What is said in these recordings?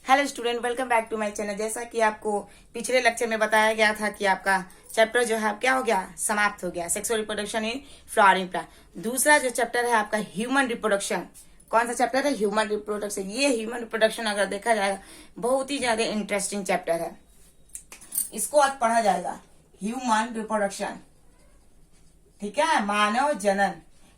Hello student, welcome back to my channel. जैसा कि आपको पिछले लेक्चर में बताया गया था कि आपका चैप्टर जो है क्या हो गया, समाप्त हो गया, sexual reproduction in flowering plant. दूसरा जो चैप्टर है आपका ह्यूमन रिप्रोडक्शन। कौन सा चैप्टर है? Human reproduction. ये ह्यूमन रिप्रोडक्शन अगर देखा जाएगा बहुत ही ज्यादा इंटरेस्टिंग चैप्टर है। इसको आज पढ़ा जाएगा ह्यूमन रिप्रोडक्शन, ठीक है, मानव जनन।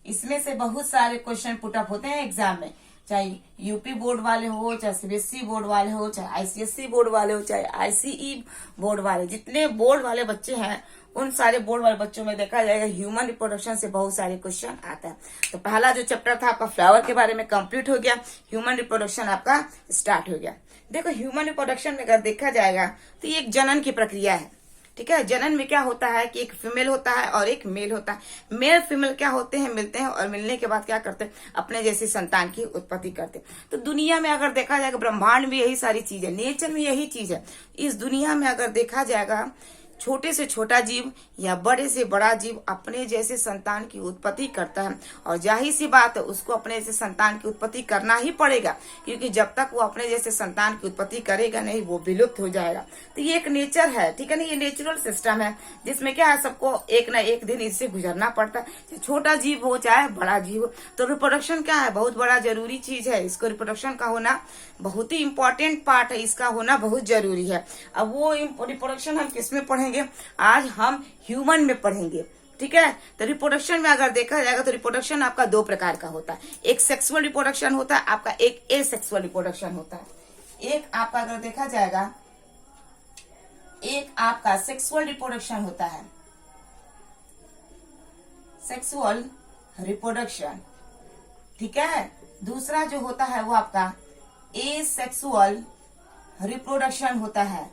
इसमें से बहुत सारे क्वेश्चन पुटअप होते हैं एग्जाम में, चाहे यूपी बोर्ड वाले हो, चाहे सीबीएसई बोर्ड वाले हो, चाहे आईसीएसई बोर्ड वाले हो, चाहे आईसीई बोर्ड वाले, जितने बोर्ड वाले बच्चे हैं उन सारे बोर्ड वाले बच्चों में देखा जाएगा ह्यूमन रिप्रोडक्शन से बहुत सारे क्वेश्चन आता है। तो पहला जो चैप्टर था आपका फ्लावर के बारे में कंप्लीट हो गया, ह्यूमन रिप्रोडक्शन आपका स्टार्ट हो गया। देखो ह्यूमन रिप्रोडक्शन में अगर देखा जाएगा तो ये एक जनन की प्रक्रिया है, ठीक है। जनन में क्या होता है कि एक फीमेल होता है और एक मेल होता है। मेल फीमेल क्या होते हैं, मिलते हैं और मिलने के बाद क्या करते हैं, अपने जैसे संतान की उत्पत्ति करते हैं। तो दुनिया में अगर देखा जाएगा ब्रह्मांड में यही सारी चीज है, नेचर में यही चीज है। इस दुनिया में अगर देखा जाएगा छोटे से छोटा जीव या बड़े से बड़ा जीव अपने जैसे संतान की उत्पत्ति करता है, और जाहिर सी बात है उसको अपने जैसे संतान की उत्पत्ति करना ही पड़ेगा, क्योंकि जब तक वो अपने जैसे संतान की उत्पत्ति करेगा नहीं वो विलुप्त हो जाएगा। तो ये एक नेचर है, ठीक है ना, ये नेचुरल सिस्टम है जिसमें क्या है, सबको एक न एक दिन इससे गुजरना पड़ता है, चाहे छोटा जीव हो चाहे बड़ा जीव हो। तो रिप्रोडक्शन क्या है, बहुत बड़ा जरूरी चीज है। इसको रिप्रोडक्शन का होना बहुत ही इंपॉर्टेंट पार्ट है, इसका होना बहुत जरूरी है। अब वो रिप्रोडक्शन हम किसमें पढ़ेंगे? आज हम ह्यूमन में पढ़ेंगे, ठीक है। तो रिप्रोडक्शन में अगर देखा जाएगा तो रिप्रोडक्शन आपका दो प्रकार का होता है। एक सेक्सुअल रिप्रोडक्शन होता है आपका, एक एसेक्सुअल रिप्रोडक्शन होता है। एक आपका अगर देखा जाएगा, एक आपका सेक्सुअल रिप्रोडक्शन होता है, सेक्सुअल रिप्रोडक्शन, ठीक है। दूसरा जो होता है वो आपका एसेक्सुअल रिप्रोडक्शन होता है,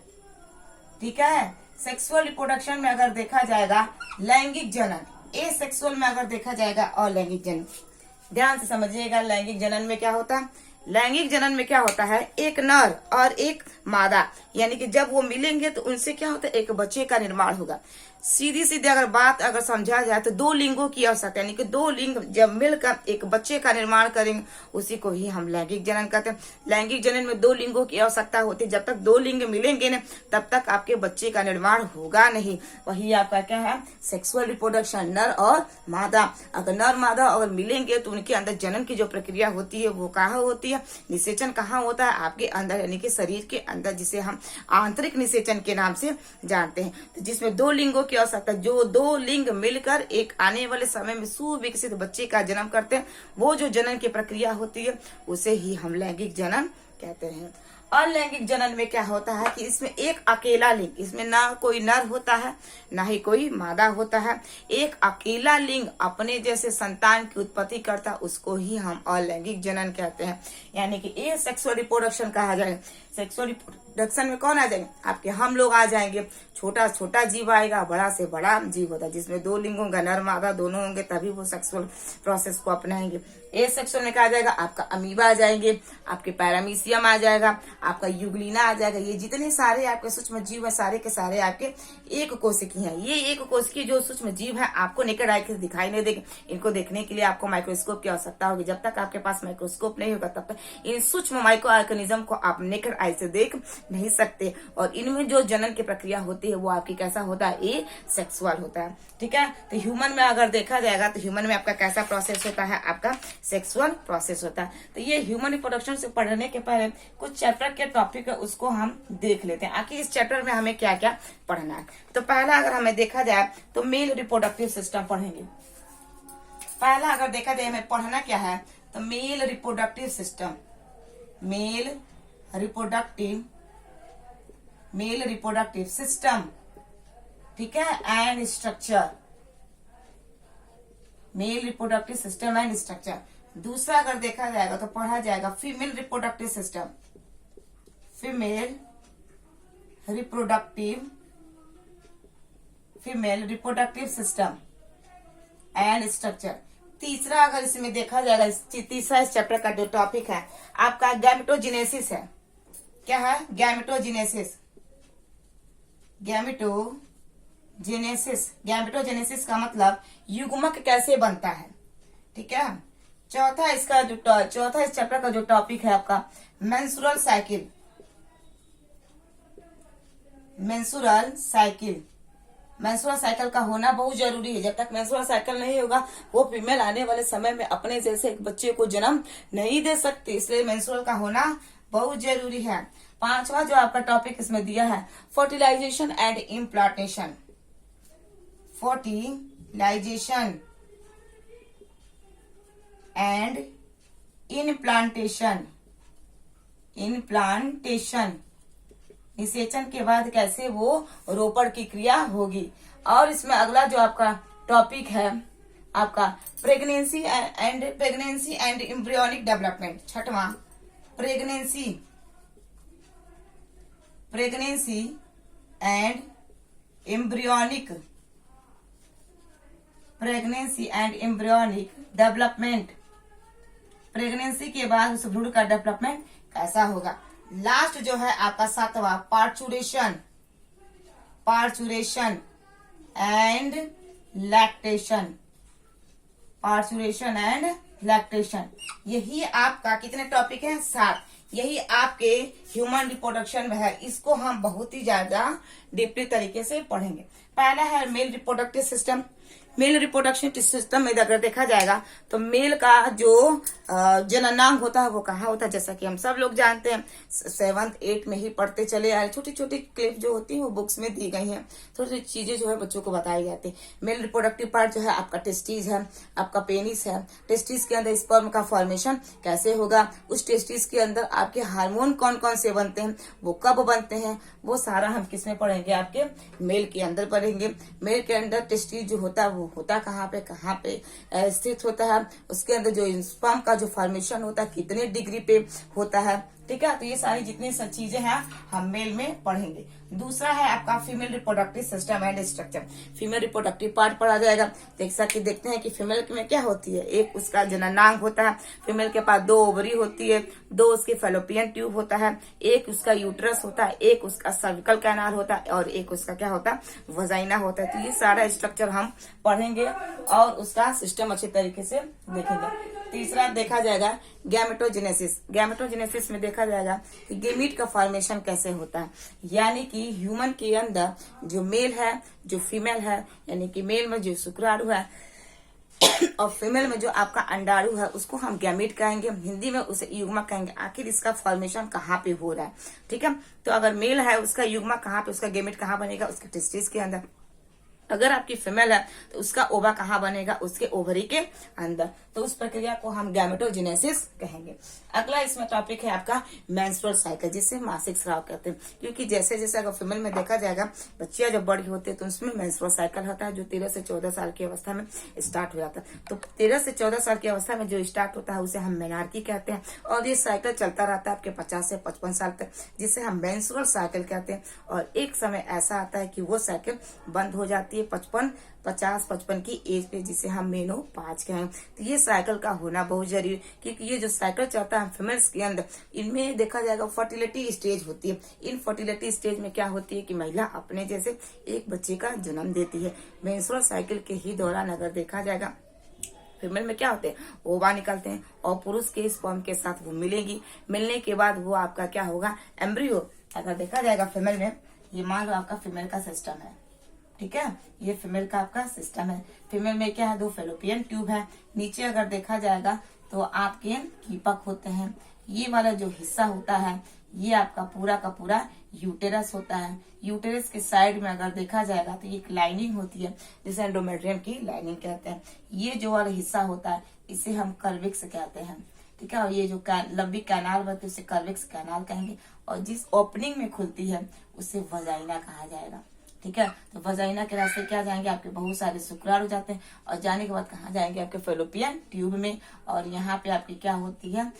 ठीक है। सेक्सुअल रिप्रोडक्शन में अगर देखा जाएगा लैंगिक जनन, एसेक्सुअल में अगर देखा जाएगा अलैंगिक जनन। ध्यान से समझिएगा, लैंगिक जनन में क्या होता है, लैंगिक जनन में क्या होता है, एक नर और एक मादा, यानी कि जब वो मिलेंगे तो उनसे क्या होता है, एक बच्चे का निर्माण होगा। सीधी सीधी अगर बात अगर समझा जाए तो दो लिंगों की आवश्यकता, यानी कि दो लिंग जब मिलकर एक बच्चे का निर्माण करेंगे उसी को ही हम लैंगिक जनन कहते हैं। लैंगिक जनन में दो लिंगों की आवश्यकता होती है, जब तक दो लिंग मिलेंगे ना तब तक आपके बच्चे का निर्माण होगा नहीं। वही आपका क्या है, सेक्सुअल रिप्रोडक्शन, नर और मादा। अगर नर मादा अगर मिलेंगे तो उनके अंदर जनन की जो प्रक्रिया होती है वो कहाँ होती है, निषेचन कहाँ होता है, आपके अंदर, यानी कि शरीर के अंदर, जिसे हम आंतरिक निषेचन के नाम से जानते हैं। तो जिसमें दो लिंगों की आवश्यकता, जो दो लिंग मिलकर एक आने वाले समय में सुविकसित बच्चे का जन्म करते हैं, वो जो जनन की प्रक्रिया होती है उसे ही हम लैंगिक जनन कहते हैं। अलैंगिक जनन में क्या होता है कि इसमें एक अकेला लिंग, इसमें ना कोई नर होता है ना ही कोई मादा होता है, एक अकेला लिंग अपने जैसे संतान की उत्पत्ति करता है, उसको ही हम अलैंगिक जनन कहते हैं। यानी कि ये सेक्सुअल रिप्रोडक्शन कहा जाए। सेक्सुअल रिप्रोडक्शन में कौन आ जाएंगे, आपके हम लोग आ जाएंगे। छोटा छोटा जीव आएगा, बड़ा से बड़ा जीव होता है, जिसमें दो लिंग होंगे, नर मादा दोनों होंगे, तभी वो सेक्सुअल प्रोसेस को अपनाएंगे। ए सेक्सुअल में कहा जाएगा आपका अमीबा आ जाएंगे, आपके पैरामीशियम आ जाएगा, आपका यूग्लिना आ जाएगा। ये जितने सारे आपके सूक्ष्म जीव है सारे के सारे आपके एक कोशिकी हैं। ये एक कोशिकी जो सूक्ष्म जीव है आपको नेकेड आई से दिखाई नहीं देंगे। इनको देखने के लिए आपको माइक्रोस्कोप की आवश्यकता होगी। जब तक आपके पास माइक्रोस्कोप नहीं होगा तब तक इन सूक्ष्म माइक्रो ऑर्गेनिज्म को आप नेकेड आई से देख नहीं सकते। और इनमें जो जनन की प्रक्रिया होती है वो आपकी कैसा होता है, ए सेक्सुअल होता है, ठीक है। तो ह्यूमन में अगर देखा जाएगा तो ह्यूमन में आपका कैसा प्रोसेस होता है, आपका सेक्सुअल प्रोसेस होता है। तो ये ह्यूमन रिप्रोडक्शन से पढ़ने के पहले कुछ चैप्टर के टॉपिक है उसको हम देख लेते हैं, आखिर इस चैप्टर में हमें क्या क्या पढ़ना है। तो पहला अगर हमें देखा जाए तो मेल रिप्रोडक्टिव सिस्टम पढ़ेंगे। पहला अगर देखा जाए हमें पढ़ना क्या है तो mail reproductive system, mail reproductive system, ठीक है, and structure, mail reproductive system and structure. दूसरा अगर देखा जाएगा तो पढ़ा जाएगा female reproductive system, female reproductive system and structure. तीसरा अगर इसमें देखा जाएगा, तीसरा इस चैप्टर का जो टॉपिक है आपका गैमेटोजेनेसिस है। क्या है? गैमेटोजेनेसिस। गैमेटोजेनेसिस का मतलब युग्मक कैसे बनता है, ठीक है। चौथा इस चैप्टर का जो टॉपिक है आपका menstrual cycle, menstrual cycle. Menstrual cycle का होना बहुत जरूरी है। जब तक मेंस्ट्रुअल साइकिल नहीं होगा वो फीमेल आने वाले समय में अपने जैसे एक बच्चे को जन्म नहीं दे सकती, इसलिए मेंस्ट्रुअल का होना बहुत जरूरी है। पांचवा जो आपका टॉपिक इसमें दिया है fertilization and implantation. Fertilization and implantation. Implantation निषेचन के बाद कैसे वो रोपण की क्रिया होगी। और इसमें अगला जो आपका टॉपिक है आपका प्रेगनेंसी एंड एम्ब्रियोनिक डेवलपमेंट। छठवां pregnancy and embryonic development. Pregnancy के बाद उस भ्रूण का डेवलपमेंट कैसा होगा। लास्ट जो है आपका सातवां parturition and lactation. Parturition and lactation, यही आपका कितने टॉपिक हैं? 7। यही आपके ह्यूमन रिप्रोडक्शन में है। इसको हम बहुत ही ज्यादा डीपली तरीके से पढ़ेंगे। पहला है male reproductive system. Male reproduction system में अगर देखा जाएगा तो मेल का जो जननांग होता है वो कहाँ होता है, जैसा कि हम सब लोग जानते हैं 7th 8th में ही पढ़ते चले आए। छोटी छोटी क्लिप जो होती है वो बुक्स में दी गई हैं, थोड़ी सी चीजें जो है बच्चों को बताई जाती है। मेल रिप्रोडक्टिव पार्ट जो है आपका टेस्टिस है, आपका पेनिस है। टेस्टिस के अंदर स्पर्म का फॉर्मेशन कैसे होगा, उस टेस्टिस के अंदर आपके हार्मोन कौन कौन से बनते हैं, वो कब बनते हैं, वो सारा हम किसमें पढ़ेंगे? आपके मेल के अंदर पढ़ेंगे। मेल के अंदर टेस्टिस जो होता है वो होता कहाँ पे स्थित होता है, उसके अंदर जो स्पर्म का जो फॉर्मेशन होता है कितने डिग्री पे होता है, ठीक है। तो ये सारी जितनी सब चीजें हैं हम मेल में पढ़ेंगे। दूसरा है आपका female reproductive system and structure. Female reproductive part पढ़ा जाएगा। देखते हैं कि फीमेल में क्या होती है। एक उसका जननांग होता है, फीमेल के पास 2 ओवरी होती है, 2 उसके फैलोपियन ट्यूब होता है, एक उसका यूट्रस होता है, एक उसका सर्विकल कैनाल होता है और एक उसका क्या होता है? वजाइना होता है। तो ये सारा स्ट्रक्चर हम पढ़ेंगे और उसका सिस्टम अच्छे तरीके से देखेंगे। तीसरा देखा जाएगा गैमेटोजेनेसिस। गैमेटोजेनेसिस में देखा जाएगा कि गेमीट का फॉर्मेशन कैसे होता है, यानी कि ह्यूमन के अंदर जो मेल है जो फीमेल है, यानी कि मेल में जो शुक्राणु है और फीमेल में जो आपका अंडाणु है उसको हम गैमीट कहेंगे, हिंदी में उसे युग्मक कहेंगे। आखिर इसका फॉर्मेशन कहाँ पे हो रहा है, ठीक है। तो अगर मेल है उसका युग्मक कहाँ पे, उसका गैमीट कहाँ बनेगा? उसके टेस्टिस के अंदर। अगर आपकी फीमेल है तो उसका ओवा कहाँ बनेगा? उसके ओवरी के अंदर। तो उस प्रक्रिया को हम गैमेटोजेनेसिस कहेंगे। अगला इसमें टॉपिक है आपका मेंस्ट्रुअल साइकिल, जिसे मासिक स्राव कहते हैं। क्योंकि जैसे जैसे अगर फीमेल में देखा जाएगा बच्चियां जब बड़ी होती है तो उसमें मेंस्ट्रुअल साइकिल होता है जो 13 से 14 साल की अवस्था में स्टार्ट हो जाता है। तो 13 से 14 साल की अवस्था में जो स्टार्ट होता है उसे हम मेनार्की कहते हैं और ये साइकिल चलता रहता है आपके 50 से 55 साल तक, जिसे हम मेंस्ट्रुअल साइकिल कहते हैं। और एक समय ऐसा आता है कि वो साइकिल बंद हो जाती है 50-55 की एज पे, जिसे हम मेनोपॉज कहें। तो ये साइकिल का होना बहुत जरूरी है, क्योंकि ये जो साइकिल चलता है फीमेल्स के अंदर, इनमें देखा जाएगा फर्टिलिटी स्टेज होती है। इन फर्टिलिटी स्टेज में क्या होती है कि महिला अपने जैसे एक बच्चे का जन्म देती है। मेंस्ट्रुअल साइकिल के ही दौरान अगर देखा जाएगा फीमेल में क्या होते हैं, ओवा निकलते हैं और पुरुष के स्पर्म के साथ वो मिलेगी। मिलने के बाद वो आपका क्या होगा? एम्ब्रियो। अगर देखा जाएगा फीमेल में, ये मान लो आपका फीमेल का सिस्टम है, ठीक है, ये फीमेल का आपका सिस्टम है। फीमेल में क्या है? 2 फैलोपियन ट्यूब है। नीचे अगर देखा जाएगा तो आपके कीपक होते हैं। ये वाला जो हिस्सा होता है ये आपका पूरा का पूरा यूटेरस होता है। यूटेरस के साइड में अगर देखा जाएगा तो ये एक लाइनिंग होती है जिसे एंडोमेट्रियम की लाइनिंग कहते हैं। ये जो वाला हिस्सा होता है इसे हम कर्विक्स कहते हैं, ठीक है। और ये जो लंबी कैनाल होती है उसे कर्विक्स कैनाल कहेंगे। और जिस ओपनिंग में खुलती है उसे वजाइना कहा जाएगा, ठीक है। तो वजाइना के रास्ते क्या जाएंगे? आपके बहुत सारे शुक्राणु जाते हैं और जाने के बाद कहाँ जाएंगे? आपके फैलोपियन ट्यूब में। और यहाँ पे आपकी क्या होती है?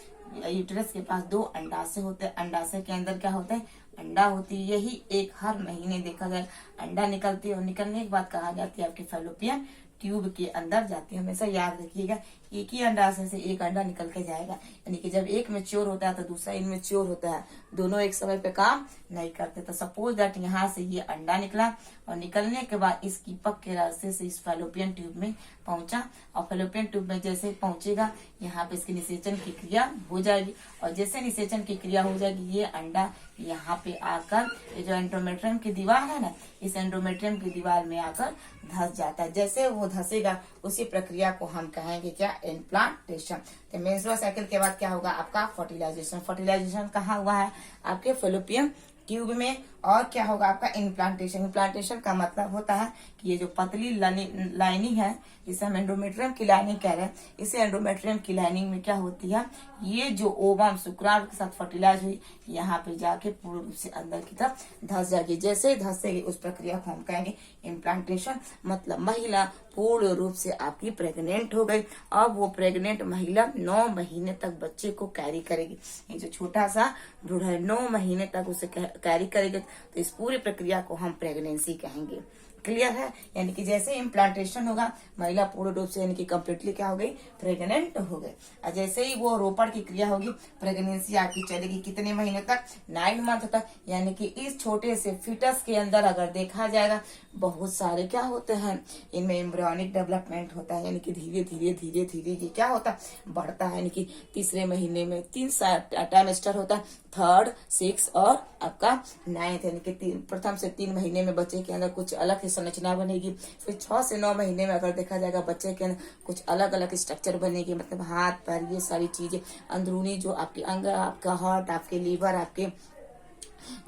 यूटेरस के पास 2 अंडाशय होते हैं। अंडाशय के अंदर क्या होता है? अंडा होती है। यही एक हर महीने देखा जाए अंडा निकलती है और निकलने के बाद कहा जाती है आपके फैलोपियन ट्यूब के अंदर जाती है। हमेशा याद रखिएगा एक ही अंडा से एक अंडा निकल के जाएगा, यानी कि जब एक मैच्योर होता है तो दूसरा इनमेच्योर होता है, दोनों एक समय पे काम नहीं करते। तो सपोज दैट यहाँ से ये अंडा निकला और निकलने के बाद इस कीपक के रास्ते से इस फैलोपियन ट्यूब में पहुंचा, और फैलोपियन ट्यूब में जैसे पहुंचेगा यहाँ पे इसकी निषेचन की क्रिया हो जाएगी, और जैसे निषेचन की क्रिया हो जाएगी ये अंडा यहाँ पे आकर ये जो एंडोमेट्रियम की दीवार है ना, इस एंडोमेट्रियम की दीवार में आकर धंस जाता है। जैसे वो धंसेगा उसी प्रक्रिया को हम कहेंगे क्या, इम्प्लांटेशन। तो मेंस्ट्रुअल साइकिल के बाद क्या होगा आपका, फर्टिलाइजेशन। फर्टिलाइजेशन कहाँ हुआ है, आपके फैलोपियन ट्यूब में। और क्या होगा आपका, इम्प्लांटेशन। इम्प्लांटेशन का मतलब होता है कि ये जो पतली लाइनिंग है, जिसे हम एंडोमेट्रियम की लाइनिंग कह रहे हैं, इसे एंडोमेट्रियम की लाइनिंग में क्या होती है, ये जो ओवम शुक्राणु के साथ फर्टिलाइज हुई यहाँ पे जाके पूर्ण रूप से अंदर की तरफ धंस जाएगी। जैसे ही धंसेगी उस प्रक्रिया को हम कहेंगे इम्प्लांटेशन। मतलब महिला पूर्ण रूप से आपकी प्रेग्नेंट हो गई। अब वो प्रेग्नेंट महिला 9 महीने तक बच्चे को कैरी करेगी। ये जो छोटा सा भ्रूण है 9 महीने तक उसे कैरी करेगी, तो इस पूरी प्रक्रिया को हम प्रेगनेंसी कहेंगे। क्लियर है, यानी कि जैसे इम्प्लांटेशन होगा महिला पूर्ण रूप से यानी कि कम्प्लीटली क्या हो गई, प्रेग्नेंट हो गई। और जैसे ही वो रोपण की क्रिया होगी प्रेगनेंसी आपकी चलेगी कितने महीने तक, 9 मंथ तक। यानी कि इस छोटे से फीटस के अंदर अगर देखा जाएगा बहुत सारे क्या होते हैं, इनमें एम्ब्रियोनिक डेवलपमेंट होता है, यानी कि धीरे धीरे ये क्या होता है, बढ़ता है। यानी कि तीसरे महीने में 3 ट्राइमेस्टर होता है, 3rd, 6th और आपका 9th, यानी कि प्रथम से 3 महीने में बच्चे के अंदर कुछ अलग ही संरचना बनेगी। फिर 6 से 9 महीने में अगर देखा जाएगा बच्चे के अंदर कुछ अलग अलग स्ट्रक्चर बनेगी, मतलब हाथ पैर ये सारी चीजें, अंदरूनी जो आपके अंग, आपका हार्ट, आपके लीवर, आपके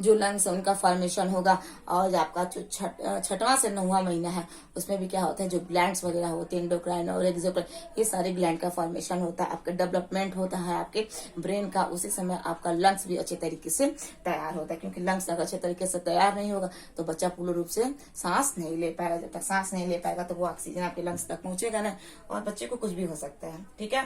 जो लंग्स है उनका फॉर्मेशन होगा। और आपका जो 6वां से 9वां महीना है उसमें भी क्या होता है, जो ग्लैंड्स वगैरह होते हैं एंडोक्राइन और एक्सोक्राइन, ये सारे ग्लैंड का फॉर्मेशन होता है। आपका डेवलपमेंट होता है आपके ब्रेन का, उसी समय आपका लंग्स भी अच्छे तरीके से तैयार होता है। क्योंकि लंग्स अगर अच्छे तरीके से तैयार नहीं होगा तो बच्चा पूर्ण रूप से सांस नहीं ले पाएगा। जब तक सांस नहीं ले पाएगा तो वो ऑक्सीजन आपके लंग्स तक पहुंचेगा ना, और बच्चे को कुछ भी हो सकता है। ठीक है।